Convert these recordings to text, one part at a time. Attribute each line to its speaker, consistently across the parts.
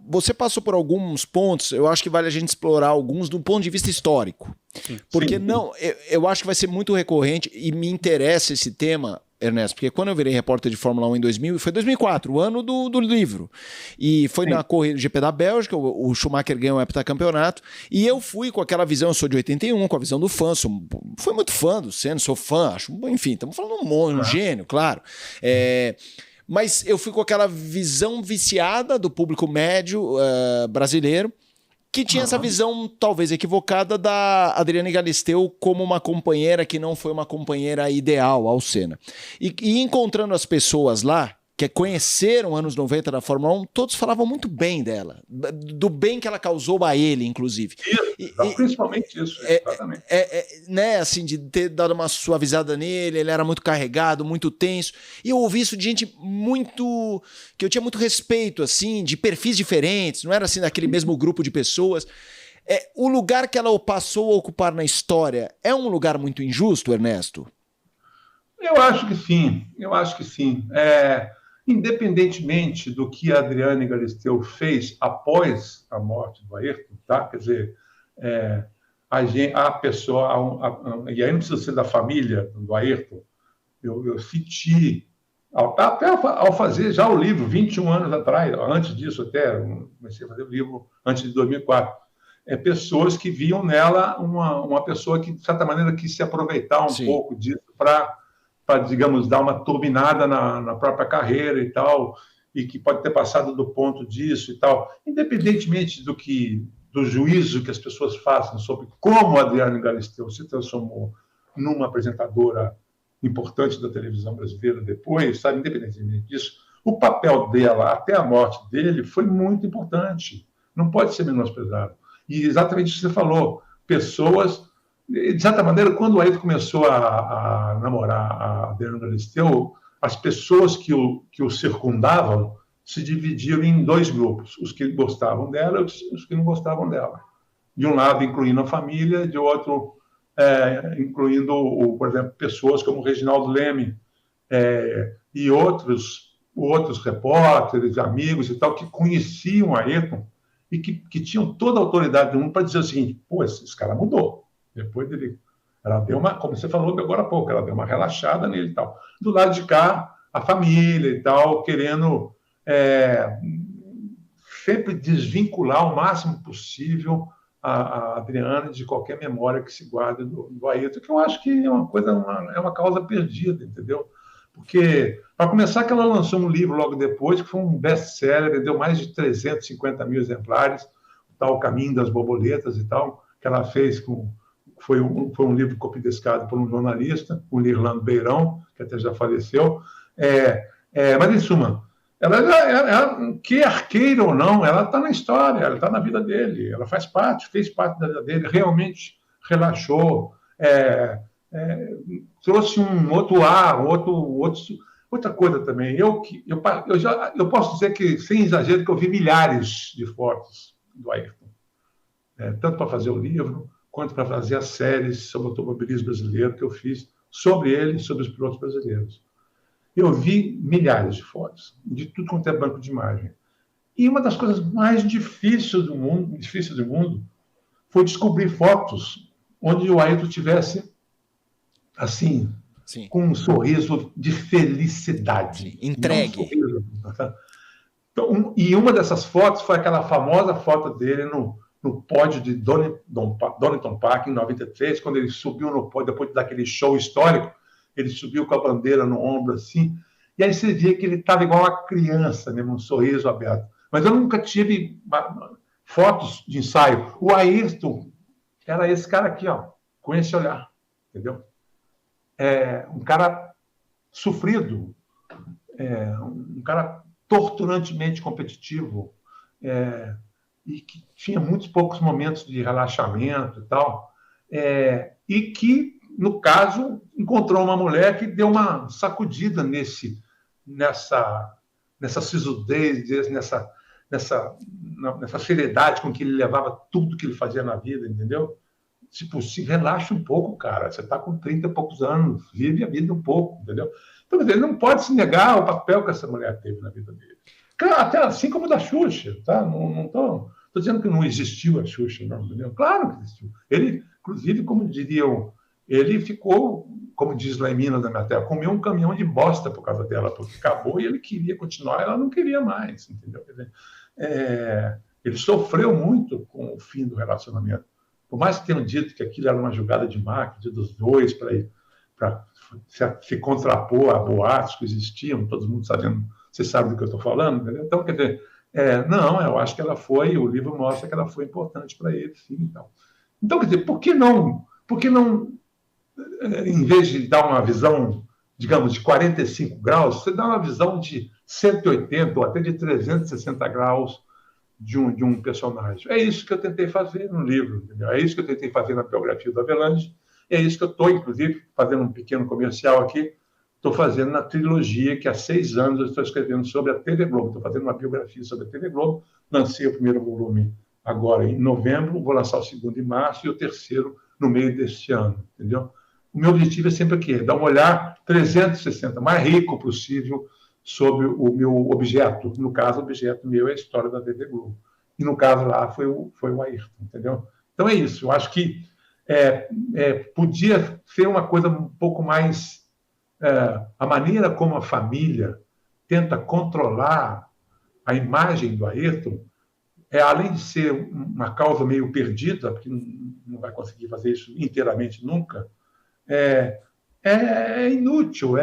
Speaker 1: você passou por alguns pontos, eu acho que vale a gente explorar alguns do ponto de vista histórico. Porque eu acho que vai ser muito recorrente e me interessa esse tema, Ernesto, porque quando eu virei repórter de Fórmula 1 em 2000, foi 2004, o ano do livro, e foi na corrida do GP da Bélgica, o Schumacher ganhou o heptacampeonato, e eu fui com aquela visão, eu sou de 81, com a visão do fã, fui muito fã do Senna, sou fã, acho, enfim, estamos falando um gênio, claro. Mas eu fui com aquela visão viciada do público médio brasileiro, que tinha essa visão talvez equivocada da Adriane Galisteu como uma companheira que não foi uma companheira ideal ao Senna. E encontrando as pessoas lá, que conheceram anos 90 da Fórmula 1, todos falavam muito bem dela, do bem que ela causou a ele, inclusive.
Speaker 2: Principalmente isso, exatamente.
Speaker 1: Né, assim, de ter dado uma suavizada nele, ele era muito carregado, muito tenso, e eu ouvi isso de gente que eu tinha muito respeito, assim, de perfis diferentes, não era assim daquele mesmo grupo de pessoas. O lugar que ela passou a ocupar na história é um lugar muito injusto, Ernesto?
Speaker 2: Eu acho que sim. Independentemente do que a Adriane Galisteu fez após a morte do Ayrton, tá? Quer dizer, a pessoa, e aí não precisa ser da família do Ayrton, eu senti, até ao fazer já o livro, 21 anos atrás, antes disso até, comecei a fazer o livro antes de 2004, pessoas que viam nela uma pessoa que, de certa maneira, quis se aproveitar um pouco disso para, digamos, dar uma turbinada na própria carreira e tal, e que pode ter passado do ponto disso e tal. Independentemente do juízo que as pessoas façam sobre como a Adriane Galisteu se transformou numa apresentadora importante da televisão brasileira depois, sabe, independentemente disso, o papel dela até a morte dele foi muito importante. Não pode ser menosprezado. E exatamente isso que você falou, pessoas... De certa maneira, quando o Ayrton começou a namorar a Adriane Galisteu, as pessoas que o circundavam se dividiram em dois grupos, os que gostavam dela e os que não gostavam dela. De um lado, incluindo a família, de outro, incluindo, por exemplo, pessoas como o Reginaldo Leme e outros repórteres, amigos e tal, que conheciam a Ayrton e que tinham toda a autoridade do mundo para dizer o seguinte: pô, esse cara mudou. Depois dele, ela deu uma, como você falou agora há pouco, ela deu uma relaxada nele e tal. Do lado de cá, a família e tal, querendo sempre desvincular o máximo possível a Adriane de qualquer memória que se guarde do Ayrton, que eu acho que é uma causa perdida, entendeu? Porque, para começar, que ela lançou um livro logo depois, que foi um best-seller, vendeu mais de 350 mil exemplares, o tal Caminho das Borboletas e tal, que ela fez foi um livro copidescado por um jornalista, o Lirlando Beirão, que até já faleceu. Mas, em suma, ela, quer queira ou não, ela está na história, ela está na vida dele, ela fez parte da vida dele, realmente relaxou, trouxe um outro ar, outra coisa também. Eu posso dizer que, sem exagero, que eu vi milhares de fotos do Ayrton, tanto para fazer o livro, quanto para fazer as séries sobre o automobilismo brasileiro que eu fiz sobre ele e sobre os pilotos brasileiros. Eu vi milhares de fotos, de tudo quanto é banco de imagem. E uma das coisas mais difíceis do mundo foi descobrir fotos onde o Ayrton tivesse, assim, com um sorriso de felicidade.
Speaker 1: Entregue.
Speaker 2: Então, e uma dessas fotos foi aquela famosa foto dele no pódio de Donington Park, em 93, quando ele subiu no pódio, depois daquele show histórico, ele subiu com a bandeira no ombro, assim, e aí você via que ele estava igual uma criança mesmo, um sorriso aberto. Mas eu nunca tive fotos de ensaio. O Ayrton era esse cara aqui, ó, com esse olhar, entendeu? Um cara sofrido, um cara torturantemente competitivo, e que tinha muitos poucos momentos de relaxamento e tal, e que, no caso, encontrou uma mulher que deu uma sacudida nessa sisudez, nessa seriedade com que ele levava tudo que ele fazia na vida, entendeu? Tipo, se relaxa um pouco, cara. Você está com 30 e poucos anos, vive a vida um pouco, entendeu? Então, ele não pode se negar ao papel que essa mulher teve na vida dele. Até assim como da Xuxa, tá? Não estou dizendo que não existiu a Xuxa, não, entendeu? Claro que existiu. Ele, inclusive, como diriam, ele ficou, como diz lá em Minas, na minha terra, comeu um caminhão de bosta por causa dela, porque acabou e ele queria continuar, ela não queria mais, entendeu? Quer dizer, ele sofreu muito com o fim do relacionamento. Por mais que tenham dito que aquilo era uma jogada de marketing dos dois para se contrapor a boatos que existiam, todo mundo sabendo, você sabe do que eu estou falando, entendeu? Então, quer dizer, não, eu acho que ela foi, o livro mostra que ela foi importante para ele, sim. Então, quer dizer, por que não, em vez de dar uma visão, digamos, de 45 graus, você dá uma visão de 180 ou até de 360 graus de um personagem. É isso que eu tentei fazer no livro, entendeu? É isso que eu tentei fazer na biografia do Avelange, é isso que eu estou, inclusive, fazendo um pequeno comercial aqui, estou fazendo na trilogia que há 6 anos eu estou escrevendo sobre a TV Globo. Estou fazendo uma biografia sobre a TV Globo, lancei o primeiro volume agora em novembro, vou lançar o segundo em março e o terceiro no meio deste ano, entendeu? O meu objetivo é sempre aqui, dar um olhar 360, mais rico possível, sobre o meu objeto. No caso, o objeto meu é a história da TV Globo. E no caso lá foi o Ayrton, entendeu? Então é isso. Eu acho que podia ser uma coisa um pouco mais... a maneira como a família tenta controlar a imagem do Ayrton, além de ser uma causa meio perdida, porque não vai conseguir fazer isso inteiramente nunca, é inútil,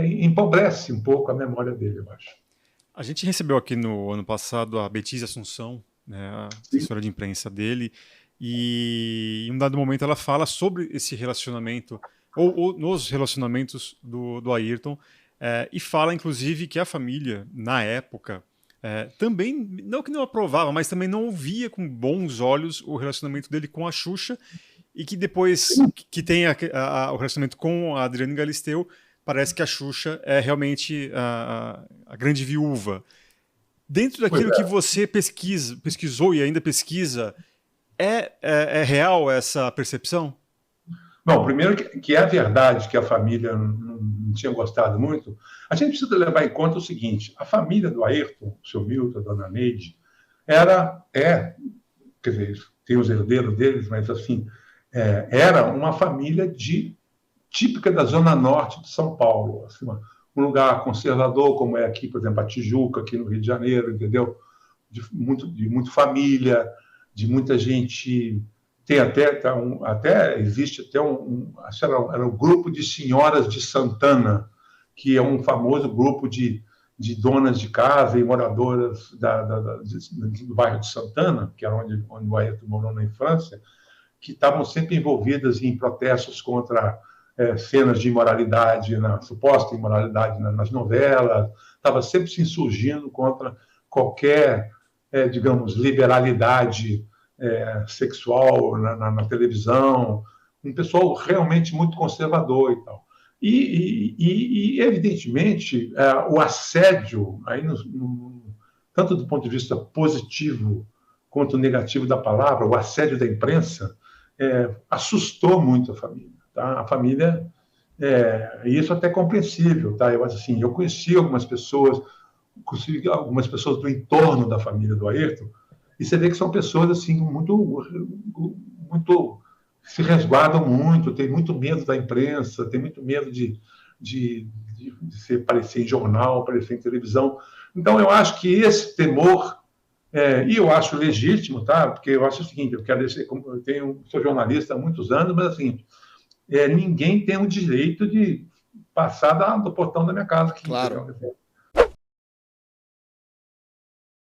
Speaker 2: empobrece um pouco a memória dele, eu acho.
Speaker 3: A gente recebeu aqui no ano passado a Betize Assunção, né, a assessora de imprensa dele, e em um dado momento ela fala sobre esse relacionamento, ou nos relacionamentos do Ayrton, e fala, inclusive, que a família, na época, também, não que não aprovava, mas também não ouvia com bons olhos o relacionamento dele com a Xuxa, e que depois que tem o relacionamento com a Adriana Galisteu, parece que a Xuxa é realmente a grande viúva. Dentro daquilo que você pesquisou e ainda pesquisa, é real essa percepção?
Speaker 2: Bom, primeiro que é verdade que a família não tinha gostado muito, a gente precisa levar em conta o seguinte, a família do Ayrton, o seu Milton, a dona Neide, quer dizer, tem os herdeiros deles, mas assim, era uma família típica da zona norte de São Paulo, assim, um lugar conservador, como é aqui, por exemplo, a Tijuca, aqui no Rio de Janeiro, entendeu? De muito família, de muita gente... Tem existe até era o grupo de senhoras de Santana, que é um famoso grupo de donas de casa e moradoras do bairro de Santana, que era onde o Ayrton morou na infância, que estavam sempre envolvidas em protestos contra cenas de imoralidade, suposta imoralidade nas novelas, estava sempre se insurgindo contra qualquer, digamos, liberalidade sexual na televisão, um pessoal realmente muito conservador e tal. E evidentemente, o assédio, aí tanto do ponto de vista positivo quanto negativo da palavra, o assédio da imprensa, assustou muito a família. Tá? A família, e isso até é compreensível. Tá? Eu conheci algumas pessoas do entorno da família do Ayrton, e você vê que são pessoas assim, muito se resguardam muito, têm muito medo da imprensa, têm muito medo de aparecer em jornal, aparecer em televisão. Então, eu acho que esse temor, e eu acho legítimo, tá? Porque eu acho o seguinte, sou jornalista há muitos anos, mas assim, ninguém tem o direito de passar do portão da minha casa. Aqui,
Speaker 1: claro.